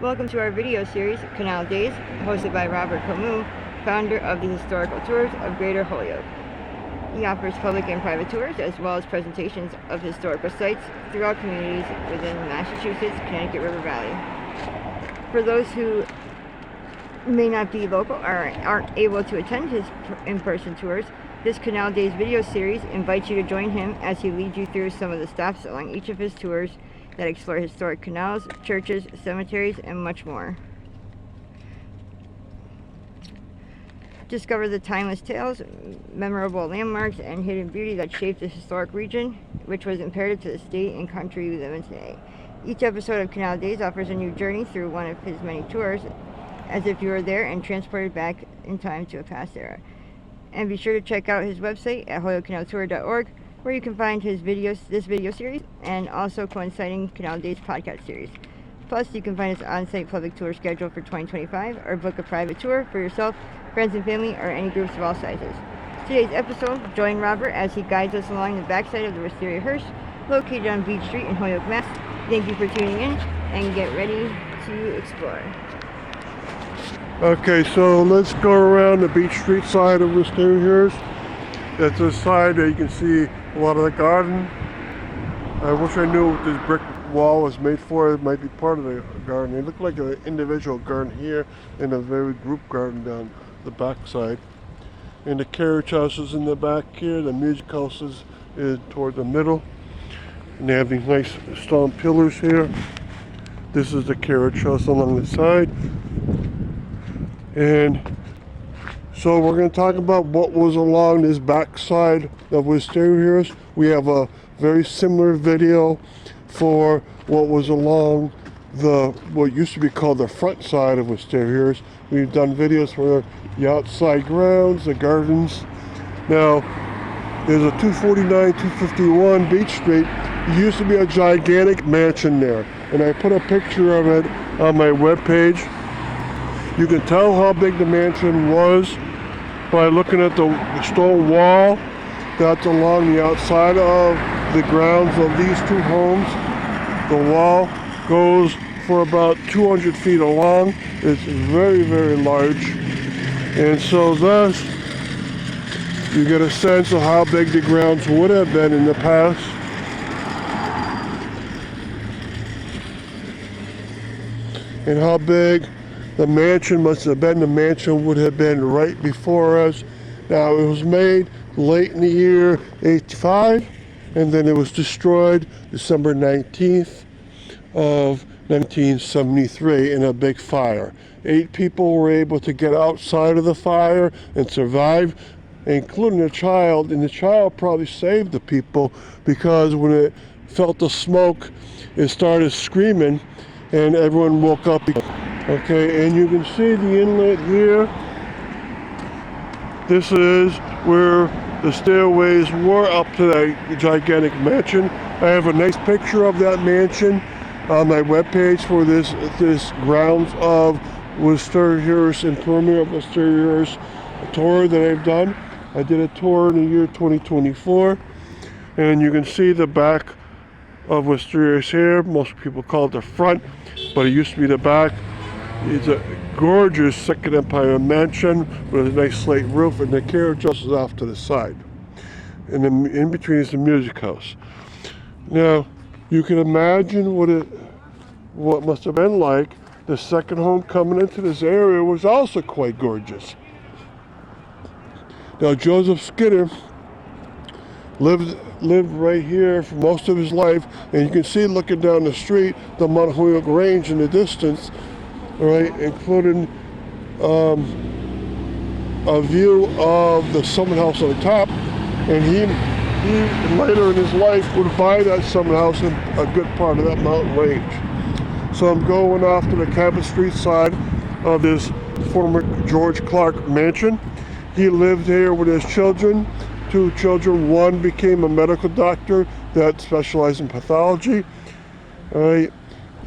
Welcome to our video series, Canal Days, hosted by Robert Camus, founder of the Historical Tours of Greater Holyoke. He offers public and private tours, as well as presentations of historical sites throughout communities within the Massachusetts, Connecticut River Valley. For those who may not be local or aren't able to attend his in-person tours, this Canal Days video series invites you to join him as he leads you through some of the stops along each of his tours that explore historic canals, churches, cemeteries, and much more. Discover the timeless tales, memorable landmarks, and hidden beauty that shaped this historic region, which was imperative to the state and country we live in today. Each episode of Canal Days offers a new journey through one of his many tours, as if you were there and transported back in time to a past era. And be sure to check out his website at holyokecanaltour.org, where you can find his videos, this video series, and also coinciding Canal Days podcast series. Plus, you can find his on-site public tour schedule for 2025, or book a private tour for yourself, friends and family, or any groups of all sizes. Today's episode, join Robert as he guides us along the backside of the Wistariahurst, located on Beach Street in Holyoke, Mass. Thank you for tuning in, and get ready to explore. Okay, so let's go around the Beach Street side of Wistariahurst. That's the side that you can see a lot of the garden. I wish I knew what this brick wall was made for. It might be part of the garden. It looked like an individual garden here and a very group garden down the back side. And the carriage house is in the back here. The music house is toward the middle. And they have these nice stone pillars here. This is the carriage house along the side. And so we're going to talk about what was along this back side of Wistariahurst. We have a very similar video for what was along what used to be called the front side of Wistariahurst. We've done videos for the outside grounds, the gardens. Now, there's a 249, 251 Beach Street. There used to be a gigantic mansion there, and I put a picture of it on my webpage. You can tell how big the mansion was by looking at the stone wall that's along the outside of the grounds of these two homes. The wall goes for about 200 feet along. It's very, very large. And so thus, you get a sense of how big the grounds would have been in the past. And how big the mansion must have been. The mansion would have been right before us. Now, it was made late in the year 85, and then it was destroyed December 19th of 1973 in a big fire. 8 people were able to get outside of the fire and survive, including a child, and the child probably saved the people because when it felt the smoke, it started screaming, and everyone woke up. Okay, and you can see the inlet here. This is where the stairways were up to that gigantic mansion. I have a nice picture of that mansion on my webpage for this grounds of Wistariahurst and Premier of Wistariahurst tour that I've done. I did a tour in the year 2024, and you can see the back of Wistariahurst here. Most people call it the front, but it used to be the back. It's a gorgeous Second Empire mansion with a nice slate roof, and the carriage house is off to the side. And then in between is the music house. Now, you can imagine what it must have been like. The second home coming into this area was also quite gorgeous. Now, Joseph Skinner lived right here for most of his life, and you can see looking down the street the Mount Holyoke Range in the distance. Right, including a view of the Summit House on the top, and he later in his life would buy that Summit House in a good part of that mountain range. So I'm going off to the Cabot Street side of this former George Clark mansion. He lived here with his children, 2 children. One became a medical doctor that specialized in pathology. All right,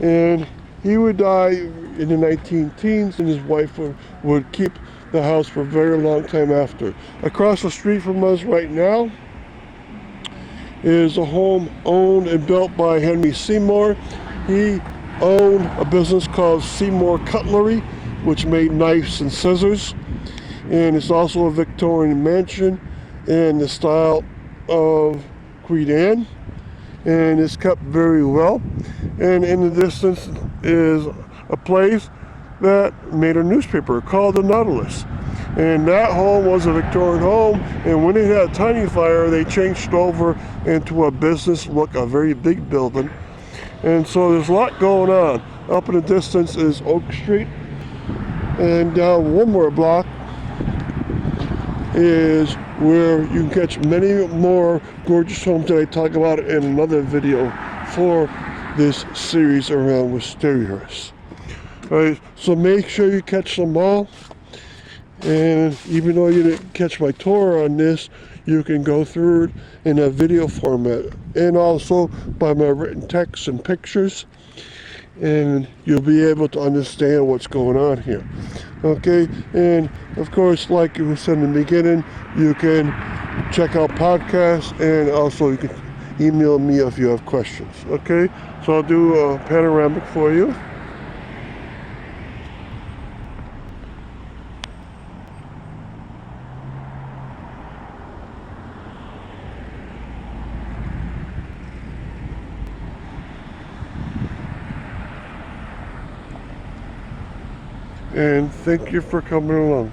and he would die in the 19-teens, and his wife would keep the house for a very long time after. Across the street from us right now is a home owned and built by Henry Seymour. He owned a business called Seymour Cutlery, which made knives and scissors. And it's also a Victorian mansion in the style of Queen Anne, and it's kept very well. And in the distance is a place that made a newspaper called the Nautilus. And that home was a Victorian home, and when it had a tiny fire, they changed over into a business look, a very big building. And so there's a lot going on. Up in the distance is Oak Street, and down one more block is where you can catch many more gorgeous homes that I talk about in another video for this series around Wistariahurst. Alright, so make sure you catch them all. And even though you didn't catch my tour on this, you can go through it in a video format and also by my written text and pictures, and you'll be able to understand what's going on here. Okay, and of course, like you said in the beginning, you can check out podcasts, and also you can email me if you have questions. Okay, so I'll do a panoramic for you. And thank you for coming along.